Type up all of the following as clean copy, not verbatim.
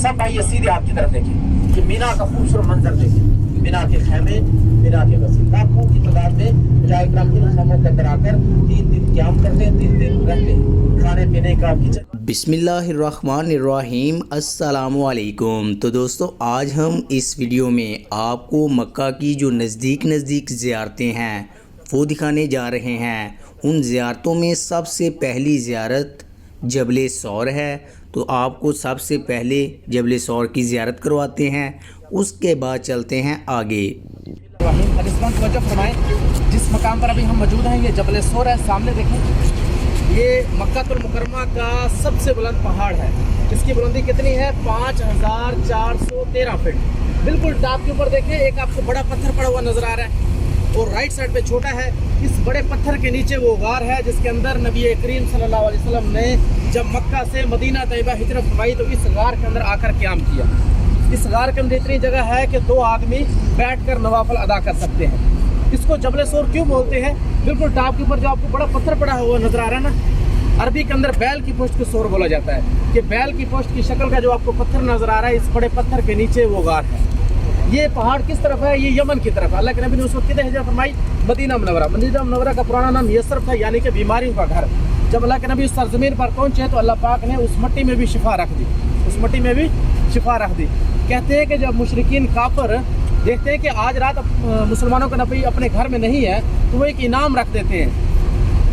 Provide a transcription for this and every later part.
सब आइए सीधे हाथ की तरफ देखिए, ये मीना का खूबसूरत मंजर देखिए, मीना के खेमे, मीना के बसी, लाखों की तादाद में जाए ग्राम के खैमों के अंदर आकर 3 दिन क्याम करते हैं, 3 दिन रहते हैं, खाने पीने का किचन। बिस्मिल्लाहिर्रहमानिर्रहीम, अस्सलामुअलैकुम। तो दोस्तों, आज हम इस वीडियो में आपको मक्का की जो नज़दीक ज़ियारतें हैं वो दिखाने जा रहे हैं। उन ज़ियारतों में सबसे पहली ज़ियारत जबल सौर है, तो आपको सबसे पहले जबल सौर की ज़ियारत करवाते हैं, उसके बाद चलते हैं आगे। जिस मकाम पर अभी हम मौजूद हैं ये जबल सौर है, सामने देखें, ये मक्कातुल मुकर्रमा का सबसे बुलंद पहाड़ है। इसकी बुलंदी कितनी है? 5413 फीट। बिल्कुल टॉप के ऊपर देखें, एक आपको बड़ा पत्थर पड़ा हुआ नजर आ रहा है और राइट साइड पे छोटा है। इस बड़े पत्थर के नीचे वो गार है जिसके अंदर नबी करीम सल्लल्लाहु अलैहि वसल्लम ने जब मक्का से मदीना तैयबा हिजरत फरमाई तो इस गार के अंदर आकर क़याम किया। इस गार के अंदर इतनी जगह है कि 2 आदमी बैठकर नवाफिल अदा कर सकते हैं। इसको जबल सौर क्यों बोलते हैं? बिल्कुल टॉप के ऊपर जो आपको बड़ा पत्थर पड़ा हुआ नजर आ रहा है ना, अरबी के अंदर बैल की पोस्ट को सौर बोला जाता है कि बैल की पोस्ट की शक्ल का जो आपको पत्थर नजर आ रहा है, इस बड़े पत्थर के नीचे वो गार है। ये पहाड़ किस तरफ है? ये यमन की तरफ। अल्लाह के नबी ने उस वक्त किधर हिजरत फरमाई? Medina Munawwara. मदीना मुनव्वरा का पुराना नाम यसरफ था, यानी कि बीमारियों का घर। जब अल्लाह के नबी उस सरजमीन पर पहुंचे तो अल्लाह पाक ने उस मिट्टी में भी शिफा रख दी, उस मिट्टी में भी शिफा रख दी। कहते हैं कि जब मुशरिकीन काफिर देखते हैं कि आज रात मुसलमानों का नबी अपने घर में नहीं है तो वो एक इनाम रख देते हैं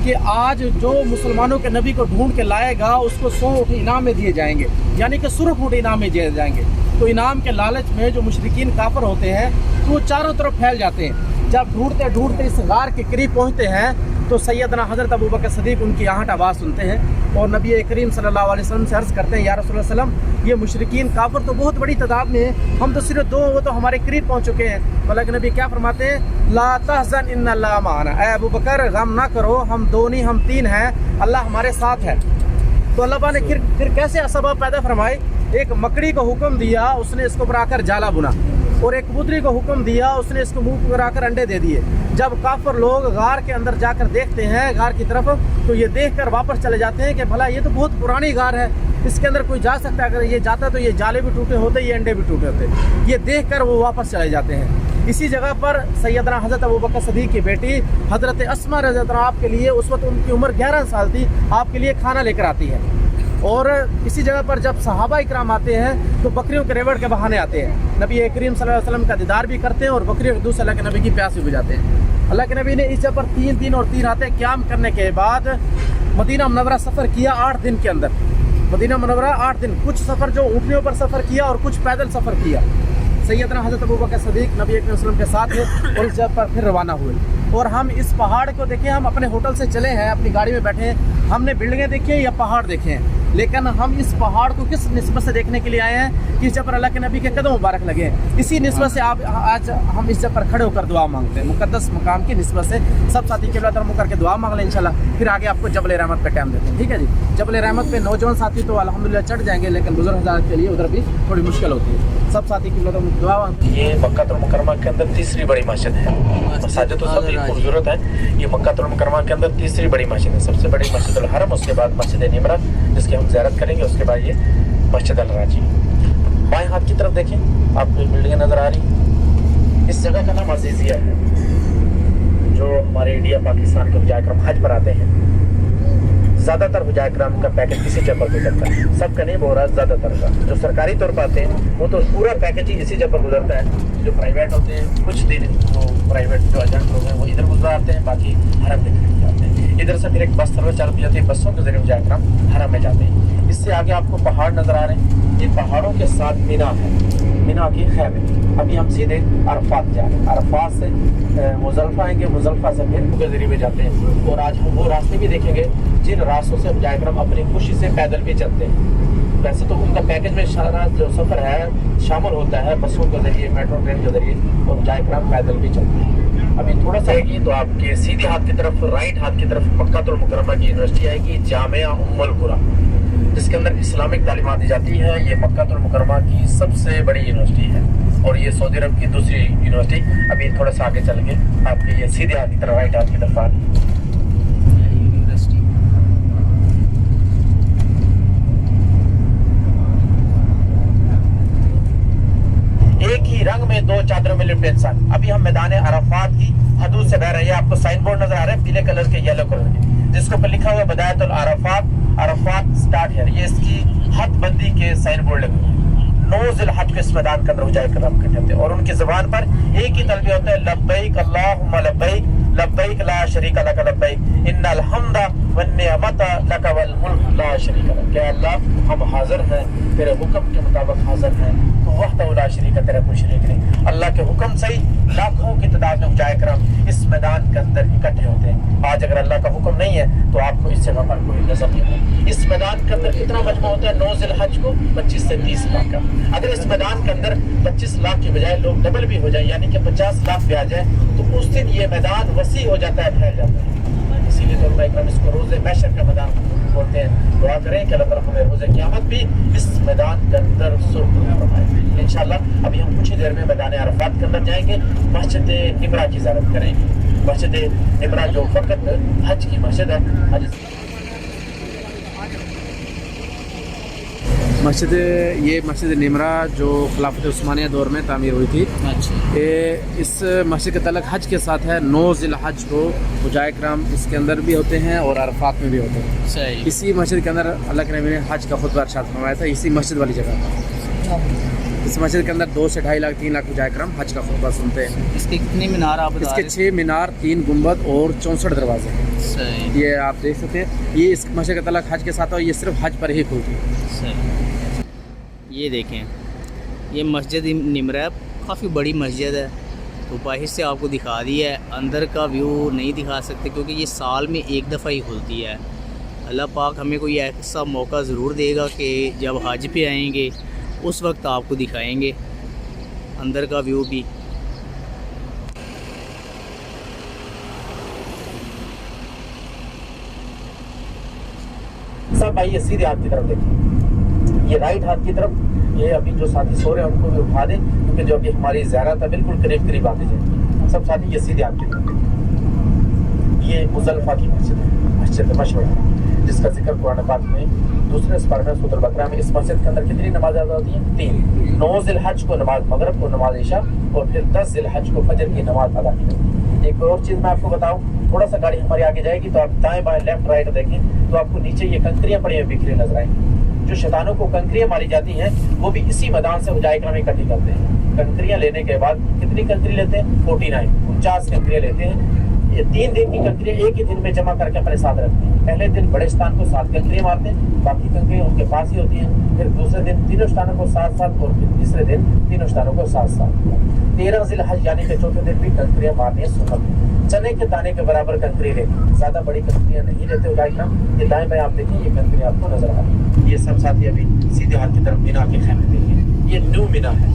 कि आज जो मुसलमानों के नबी को ढूंढ के लाएगा उसको 100 ऊँट इनाम में दिए जाएंगे, यानी कि सुर्ख ऊँट इनाम में दिए जाएंगे। तो इनाम के लालच में जो मुशरिकीन काफिर होते हैं तो वो चारों तरफ फैल जाते हैं। जब ढूंढते ढूंढते इस गार के करीब पहुँचते हैं तो सैयदना हज़रत अबू बकर सदीक उनकी आहट आवाज़ सुनते हैं और नबी करीम सल्लल्लाहु अलैहि वसल्लम से अर्ज़ करते हैं, या रसूल सल्लम, ये मुशरिकीन काफिर तो बहुत बड़ी तादाद में है, हम तो सिर्फ 2, वो तो हमारे करीब पहुँच चुके हैं। अल्लाह के नबी क्या फरमाते हैं? ला तहज़न इन्नल्लाह माना, ऐ अबू बकर गम ना करो, हम 2 नहीं हम 3 हैं, अल्लाह हमारे साथ है। तो अल्लाह ने फिर कैसे असबाब पैदा फरमाए? एक मकड़ी को हुक्म दिया, उसने इसको ऊपर आकर जाला बुना, और एक कबूतरी को हुक्म दिया, उसने इसको मुंह पर आकर अंडे दे दिए। जब काफिर लोग गार के अंदर जाकर देखते हैं गार की तरफ तो ये देखकर वापस चले जाते हैं कि भला ये तो बहुत पुरानी गार है, इसके अंदर कोई जा सकता है, अगर ये जाता तो ये जाले भी टूटे होते, ये अंडे भी टूटे होते। ये देखकर वो वापस चले जाते हैं। इसी जगह पर सैयदना हज़रत अबू बकर सदीक की बेटी हज़रत अस्मा रज़ी अल्लाह अन्हा आपके लिए, उस वक्त उनकी उम्र 11 साल थी, आपके लिए खाना लेकर आती है। और इसी जगह पर जब सहाबा इकराम आते हैं तो बकरियों के रेवड़ के बहाने आते हैं, नबी करीम सल्लल्लाहु अलैहि वसल्लम का दीदार भी करते हैं और बकरियों के दूध से अल्लाह के नबी की प्यास भी बुझाते हैं। अल्लाह के नबी ने इस जगह पर 3 दिन और 3 रातें क़याम करने के बाद मदीना मुनव्वरा सफ़र किया 8 दिन के अंदर। मदीना मुनव्वरा 8 दिन, कुछ सफ़र जो ऊँटनियों पर सफ़र किया और कुछ पैदल सफ़र किया। सैयदना हज़रत अबू बकर सदीक नबी करीम सल्लल्लाहु अलैहि वसल्लम के साथ थे और इस जगह पर फिर रवाना हुए। और हम इस पहाड़ को देखें, हम अपने होटल से चले हैं, अपनी गाड़ी में बैठे हैं, हमने बिल्डिंगें देखी हैं या पहाड़ देखे हैं, लेकिन हम इस पहाड़ को किस निस्बत से देखने के लिए आए हैं कि जब पर अल्लाह के नबी के कदम मुबारक लगे हैं। इसी निस्बत से आप आज हम इस जगह पर खड़े होकर दुआ मांगते हैं, मुकद्दस मकाम की निस्बत से। सब साथी के तरफ मुकर के दुआ मांग लें इंशाल्लाह, फिर आगे आपको जबल रहमत पे टाइम देते हैं, ठीक है जी। जबल रहमत पे नौजवान साथी तो अल्हम्दुलिल्लाह चढ़ जाएंगे, लेकिन बुजुर्ग हज़रात के लिए उधर भी थोड़ी मुश्किल होती है। सब साथी की तरफ दुआ। ये मक्कातुल मुकर्रमा के अंदर तीसरी बड़ी मस्जिद है। मसाजिद तो सभी खूबसूरत है, ये मक्कातुल मुकर्रमा के अंदर तीसरी बड़ी मस्जिद है। सबसे बड़ी मस्जिद अल हरम, उसके बाद मस्जिद निमरा जिसकी हम ज़ियारत करेंगे, उसके बाद ये मस्जिद अल राजी। बाएं हाथ की तरफ देखें, आपको बिल्डिंगें नज़र आ रही। इस जगह का नाम अजीज़िया है। जो हमारे इंडिया पाकिस्तान के हुज्जाए किराम हज पर आते हैं, ज़्यादातर हुज्जाए किराम का पैकेज इसी जगह पर गुजरता है, सबका नहीं बोल रहा, ज़्यादातर का। जो सरकारी तौर पर आते हैं वो तो पूरा पैकेज ही इसी जगह पर गुजरता है। जो प्राइवेट होते हैं कुछ दिन वो प्राइवेट जो एजेंट लोग हैं वो इधर गुजराते हैं, बाकी हरम में जाते हैं। इधर से फिर एक बस सर्विस चालू की जाती है, बसों के जरिए हुज्जाए किराम हरम में जाते हैं। इससे आगे आपको पहाड़ नज़र आ रहे हैं, ये पहाड़ों के साथ मीना है, मीना की खैमे। अभी हम सीधे अरफात जा रहे हैं, अरफात से मुज़ल्फ़ा आएंगे, मुज़ल्फ़ा से फिर के जरिए में जाते हैं। और आज हम वो रास्ते भी देखेंगे जिन रास्तों से हुज्जाए किराम अपनी खुशी से पैदल भी चलते हैं। वैसे तो उनका पैकेज में सारा जो सफ़र है शामिल होता है, बसों के जरिए, मेट्रो ट्रेन के जरिए, और हुज्जाए किराम पैदल भी चलते हैं। अभी थोड़ा सा आएगी तो आपके सीधे हाथ की तरफ, राइट हाथ की तरफ मक्कातुल मुकर्रमा की यूनिवर्सिटी आएगी, जामिया उम्मुल कुरा, जिसके अंदर इस्लामिक तालीमात दी जाती है। ये मक्कातुल मुकर्रमा की सबसे बड़ी यूनिवर्सिटी है और ये सऊदी अरब की दूसरी यूनिवर्सिटी। अभी थोड़ा सा आगे चल के आपके ये सीधे हाथ की तरफ, राइट हाथ की तरफ आ एक ही रंग में दो चादरों में लिपटे इंसान। अभी हम मैदान अरफात की हदूद से बह रहे हैं। आपको साइन बोर्ड नजर आ रहा है पीले कलर के, येलो कलर के, जिसके ऊपर लिखा हुआ है बदायतुल अरफात, अरफात स्टार्ट है। ये इसकी हद बंदी के साइन बोर्ड लगे हुए हैं। 9 ज़िलहज को इस मैदान के अंदर हुजाए करम कहते हैं और उनकी ज़बान पर एक ही तलबी होता है, लब्बैक अल्लाहुम्मा लब्बैक, लब्बैक ला शरीका लक लब्बैक, इन्नल हम्दा वन निअमता लक वल मुल्क ला शरीका लक। क्या अल्लाह, हम हाजिर हैं, तेरे हुक्म के मुताबिक हाजिर हैं, तो वहदहु ला शरीका, तेरा कोई शरीक नहीं। अल्लाह के हुक्म से ही लाखों की तादाद में हुजाए करम इस मैदान के अंदर इकट्ठे होते हैं। आज अगर अल्लाह का हुक्म नहीं है तो आपको इस जगह पर कोई नजर नहीं आता। इस मैदान के अंदर कितना मजमा होता है? 9 ज़िलहज को 25 से 30 लाख का। अगर इस मैदान के अंदर 25 लाख की बजाय लोग डबल भी हो जाए, यानी कि 50 लाख भी आ जाए, तो उस दिन ये मैदान वसी हो जाता है, फैल जाता है। इसीलिए तो उलमा इकराम इसको रोज़े महशर का मैदान बोलते हैं। दुआ करें कि अल्लाह ताला हमें रोज़े क़यामत भी इस मैदान के अंदर सुरखरुख फरमाए इंशाअल्लाह। अभी हम कुछ ही देर में मैदान अरफात के अंदर जाएंगे, मस्जिद निमरा की ज़ियारत करेंगे। मस्जिद निमरा जो फ़कत हज की मस्जिद है, ये मस्जिद निमरा जो खिलाफत उस्मानिया दौर में तामीर हुई थी। अच्छा। इस मस्जिद का तल्लुक़ हज के साथ है। 9 ज़िलहज को हुजाए किराम इसके अंदर भी होते हैं और अरफात में भी होते हैं। सही। इसी मस्जिद के अंदर अल्लाह के नबी ने हज का खुतबा इरशाद फरमाया था, इसी मस्जिद वाली जगह पर। इस मस्जिद के अंदर 2 से 2.5 लाख 3 लाख हुजाए किराम हज का खुतबा सुनते हैं। इसके कितने मीनार आप बता रहे हैं? इसके 6 मीनार, 3 गुंबद और 64 दरवाजे हैं। सही। ये आप देख सकते हैं। ये इस मस्जिद का तल्लुक़ हज के साथ है, ये सिर्फ हज पर ही खुलती है। सही। ये देखें, ये मस्जिद निमरा काफ़ी बड़ी मस्जिद है, तो बाहर से आपको दिखा दी है, अंदर का व्यू नहीं दिखा सकते क्योंकि ये साल में एक दफ़ा ही खुलती है। अल्लाह पाक हमें कोई ऐसा मौका ज़रूर देगा कि जब हज पे आएंगे उस वक्त आपको दिखाएंगे अंदर का व्यू भी। सब भाई ये सीधे हाथ की तरफ देखिए, ये राइट हाथ की तरफ। ये अभी जो साथी सो रहे हैं उनको भी उठा दें, क्योंकि जो अभी हमारी ज़ियारत है बिल्कुल करीब करीब आती जाए। सब साथी ये सीधे हाथ की तरफ देखिए। ये मुज़ल्लफ़ा की मस्जिद है, मस्जिद मशहूर है, जिसका जिक्र कुरान पाक में दूसरे सूरह में सूरह बकरा में। इस मस्जिद के अंदर कितनी नमाज अदा होती हैं? 3। 9 ज़िलहज को नमाज मगरिब को नमाज इशा और फिर 10 ज़िलहज को फजर की नमाज अदा की जाती है। एक और चीज़ मैं आपको बताऊँ, थोड़ा सा गाड़ी हमारी आगे जाएगी तो आप दाएं बाएं लेफ्ट राइट देखें तो आपको नीचे ये कंकरियाँ पड़ी हुई बिखरी नजर आएंगी। जो शैतानों को कंकरियाँ मारी जाती हैं वो भी इसी मैदान से हुजाए किराम इकट्ठी करते हैं। कंकरियाँ लेने के बाद कितनी कंकरी लेते हैं? 49 कंकरियाँ लेते हैं। ये 3 दिन की कंकरियाँ एक ही दिन में जमा करके अपने साथ रखते हैं। पहले दिन बड़े स्थान को 7 कंकरियाँ मारते हैं, बाकी कंकरियाँ उनके पास ही होती हैं। फिर दूसरे दिन तीनों स्थानों को 7-7 और फिर तीसरे दिन तीनों स्थानों को 7-7। 13 ज़िलहज यानी कि चौथे दिन भी कंकरियाँ मारनी है सुन्नत। चने के दाने के बराबर कंकरी लेते, ज़्यादा बड़ी कंकरियाँ नहीं लेते हुजाए किराम। ये दाएं बाएं आप देखिए, ये कंकरियाँ आपको नजर आ रही है। ये सब साथी अभी सीधे हाथ की तरफ मीना के खैमे देखिए, ये न्यू मीना है।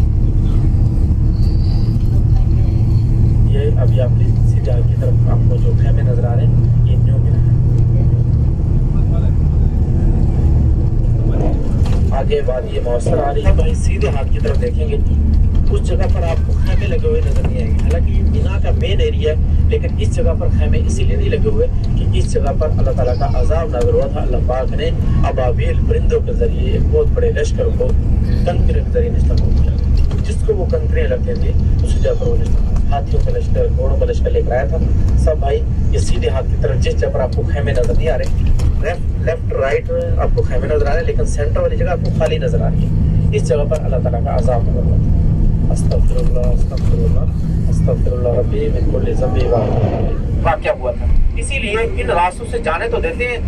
ये अभी आपके सीधे हाथ की तरफ आपको जो खैमे नजर आ रहे हैं, ये न्यू मीना है। आगे वादी मौसर आ रही है। भाई सीधे हाथ की तरफ देखेंगे उस जगह पर आपको खैमे लगे हुए नजर नहीं आएंगे। हालांकि ये मीना का मेन एरिया है, लेकिन इस जगह पर खैमे इसीलिए नहीं लगे हुए कि इस जगह पर अल्लाह ताला का अजाब नाज़िल हुआ था। अल्लाह पाक ने अबाबील परिंदों के जरिए एक बहुत बड़े लश्कर को कंकरियों के जरिए निश्चित किया। जिसको वो कंकरियाँ लगते थे उस जगह पर वो निश्चित हाथियों का लश्कर, घोड़ों का लश्कर लेकर आया था। सब भाई ये सीधे हाथ की तरफ जिस जगह पर आपको खैमे नजर नहीं आ रहे, लेफ्ट राइट आपको खैमे नजर आ रहे हैं, लेकिन सेंटर वाली जगह आपको खाली नजर आ रही है। इस जगह पर अल्लाह ताला का अजाब नाज़िल हुआ था। अस्तगफिरुल्लाह अस्तगफिरुल्लाह अस्तगफिरुल्लाह रब्बी मिन कुल्ली ज़ंबी वाक़या हुआ था। इसीलिए इन रास्तों से जाने तो देते हैं,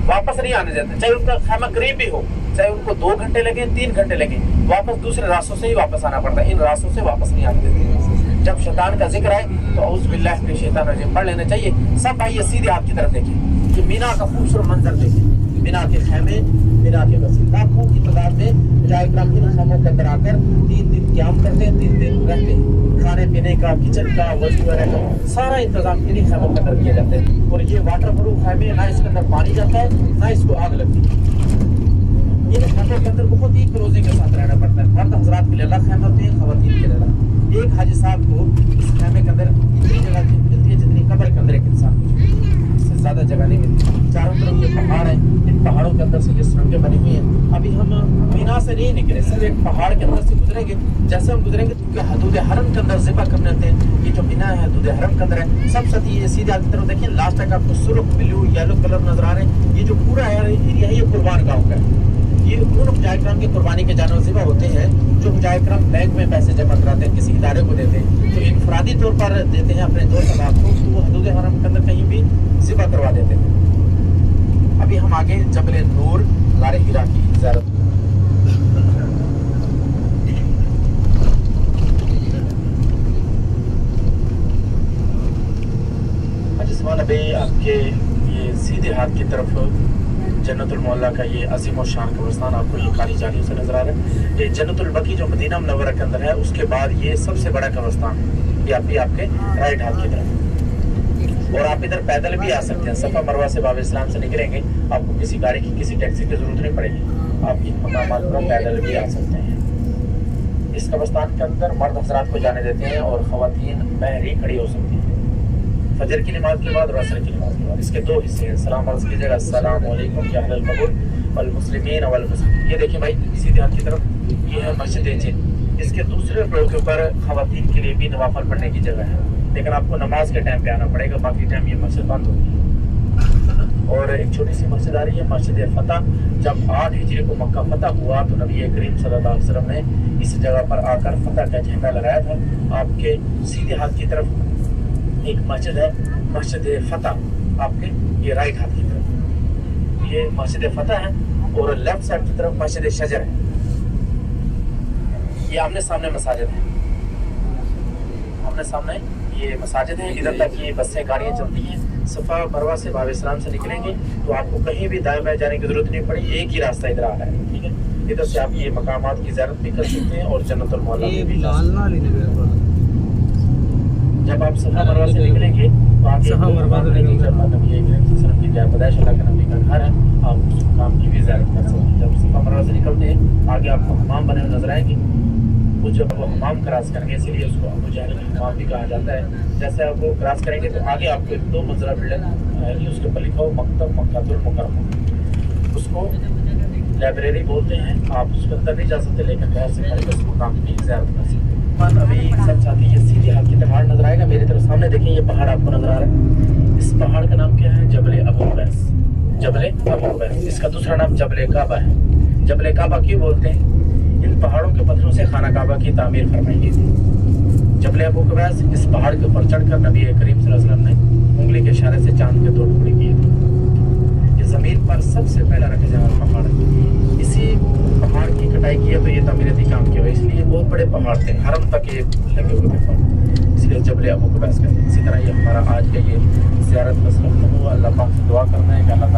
वापस नहीं आने देते। चाहे उनका खैमा करीब भी हो, चाहे उनको 2 घंटे लगे 3 घंटे लगे, वापस दूसरे रास्तों से ही वापस आना पड़ता है। इन रास्तों से वापस नहीं आने देते। जब शैतान का जिक्र आए तो औज़ु बिल्लाहि मिनश शैतानिर रजीम पढ़ लेना चाहिए। सब भाई ये सीधे हाथ की तरफ देखिए, ये मीना का खूबसूरत मंजर देखिए। मीना के खैमे, मीना के मस्जिद, लाखों की तादाद में हुजाए किराम इन खैमों के अंदर आकर 3 दिन क़याम करते हैं, 3 दिन रहते हैं। खाने पीने का, किचन का, वज़ू वगैरह का सारा इंतजाम इन्हीं खैमों के अंदर किए जाते हैं। और ये वाटर प्रूफ खैमे, ना इसके अंदर पानी जाता है ना इसको आग लगती है। इन खैमों के अंदर बहुत ही क्लोजिंग के साथ रहना पड़ता है। मर्द हज़रात के लिए अलग खैमे होते हैं, ख़वातीन के लिए अलग। एक हाजी साहब को इस खैमे के अंदर इतनी जगह मिलती है जितनी कब्र के अंदर एक इंसान, इससे ज़्यादा जगह नहीं मिलती। चारों तरफ ये पहाड़ है, इन पहाड़ों के अंदर से ये सुरंगें बनी हुई हैं। अभी हम मीना से नहीं निकले, सिर्फ एक पहाड़ पहाड़ के अंदर से गुजरेंगे, जैसे हम गुजरेंगे तो हदूद हरम के अंदर ज़िबा करने होते हैं। ये जो बिना है हदूद हरम के अंदर है। सब साथ ये सीधे आगे की तरफ देखिए, लास्ट तक आपको सुर्ख ब्लू येलो कलर नजर आ रहे हैं। ये जो पूरा एरिया है ये कुर्बान गाँव का है। ये उन हुजाए किराम के कुर्बानी के जानवर ज़िबा होते हैं जो हुजाए किराम बैंक में पैसे जमा कराते हैं, किसी इदारे को देते हैं, तो इनफरादी तौर पर देते हैं अपने दोस्त अहबाब को, तो वो हदूद हरम के अंदर कहीं भी ज़िबा करवा देते हैं। अभी हम आगे जबल नूर गारे हीरा की ज़ियारत। अभी आपके ये सीधे हाथ की तरफ जन्नतुल मौला का ये अजीम और शान कब्रिस्तान आपको ये काली जालियों से नजर आ रहा है। ये जन्नतुल बकी जो मदीना मुनव्वरा के अंदर है, उसके बाद ये सबसे बड़ा कब्रिस्तान है। ये आपके राइट हाथ की तरफ। और आप इधर पैदल भी आ सकते हैं। सफ़ा मरवा से बाब इस्लाम से निकलेंगे, आपको किसी गाड़ी की किसी टैक्सी की जरूरत नहीं पड़ेगी। आप इन मकामात पर पैदल भी आ सकते हैं। इस कब्रिस्तान के अंदर मर्द हजरात को जाने देते हैं और ख़वातीन बाहर ही खड़ी हो सकती हैं फजर की नमाज के बाद और असर की नमाज के बाद। इसके दो हिस्से हैं। सलाम अर्ज़ कीजिएगा, अस्सलाम वालेकुम या अहलल कबूल वल मुस्लिमीन वल मुस्लिमीन। ये देखिए भाई, सीधे हाथ की तरफ ये है मस्जिद जिन। इसके दूसरे फ्लोर के ऊपर ख़वातीन के लिए भी नवाफिल पढ़ने की जगह है, लेकिन आपको नमाज के टाइम पे आना पड़ेगा, बाकी टाइम ये मस्जिद बंद होगी। और एक छोटी सी मस्जिद आ रही है, मस्जिद फतह। जब 8 हिजरी को मक्का फतह हुआ तो नबी करीम सल्लल्लाहु अलैहि वसल्लम ने इस जगह पर आकर फतह का झंडा लगाया था। आपके सीधे हाथ की तरफ एक मस्जिद है, मस्जिद फतह, आपके ये राइट हाथ की तरफ ये मस्जिद फतह है, और लेफ्ट साइड की तरफ मस्जिद शजर है। ये आमने सामने मसाजिद है, आमने सामने ये मसाजिद है। इधर तक ये बसें गाड़ियाँ चलती हैं। सफ़ा मरवा से बाब इस्लाम से निकलेंगे तो आपको कहीं भी दाएं बाएं जाने की जरूरत नहीं पड़ी, एक ही रास्ता इधर आ रहा है, ठीक है। इधर से आप ये मकामात की ज़ियारत भी कर सकते हैं और जन्नतुल मौला भी जा सकते हैं। जब आप सफ़ा मरवा से निकलेंगे तो आप सफ़ा मरवा से निकलेंगे, नबी करीम सल्लल्लाहु अलैहि वसल्लम की पैदाइश अल्लाह के नबी का घर है, आप उस मकाम की भी ज़ियारत कर सकते हैं। जब सफ़ा मरवा से निकलते हैं आगे आपको हमाम बने हुए नजर आएंगे। वो जब वो हमाम क्रॉस करेंगे, इसीलिए उसको अबू जहल का हमाम भी कहा जाता है। जैसे आप वो क्रॉस करेंगे तो आगे आपको एक 2 मंजिला बिल्डिंग है, उसके ऊपर लिखा हो मकतब मक्कातुल मुकर्रमा, उसको लाइब्रेरी बोलते हैं। आप उसके अंदर नहीं जा सकते, लेकिन बाहर से खड़े उस मकाम की ज़ियारत कर सकते हैं। अभी सब साथी ये सीधे हाथ की पहाड़ नजर आएगा मेरी तरफ। सामने देखिए ये पहाड़ आपको नजर आ रहा है। इस पहाड़ का नाम क्या है? जबल अबू कुबैस, जबल अबू कुबैस। इसका दूसरा नाम जबल काबा है। जबल काबा क्यों बोलते हैं? इन पहाड़ों के पत्थरों से खाना काबा की तामीर फरमाई गई थी। जबल अबू कुबैस, इस पहाड़ के ऊपर चढ़कर नबी करीम सल्लल्लाहु अलैहि वसल्लम ने उंगली के इशारे से चांद के 2 टुकड़े किए थे। ये जमीन पर सबसे पहला रखे जाने वाला पहाड़ है। इसी पहाड़ की कटाई की है तो ये तामीरती काम किया, इसलिए बहुत बड़े पहाड़ थे, हरम तक ये लगे हुए थे, इसलिए जबल अबू कुबैस कहते हैं। इसी तरह ये हमारा आज का ये ज़ियारत का सिलसिला हुआ। अल्लाह पाक से दुआ करना है कि अल्लाह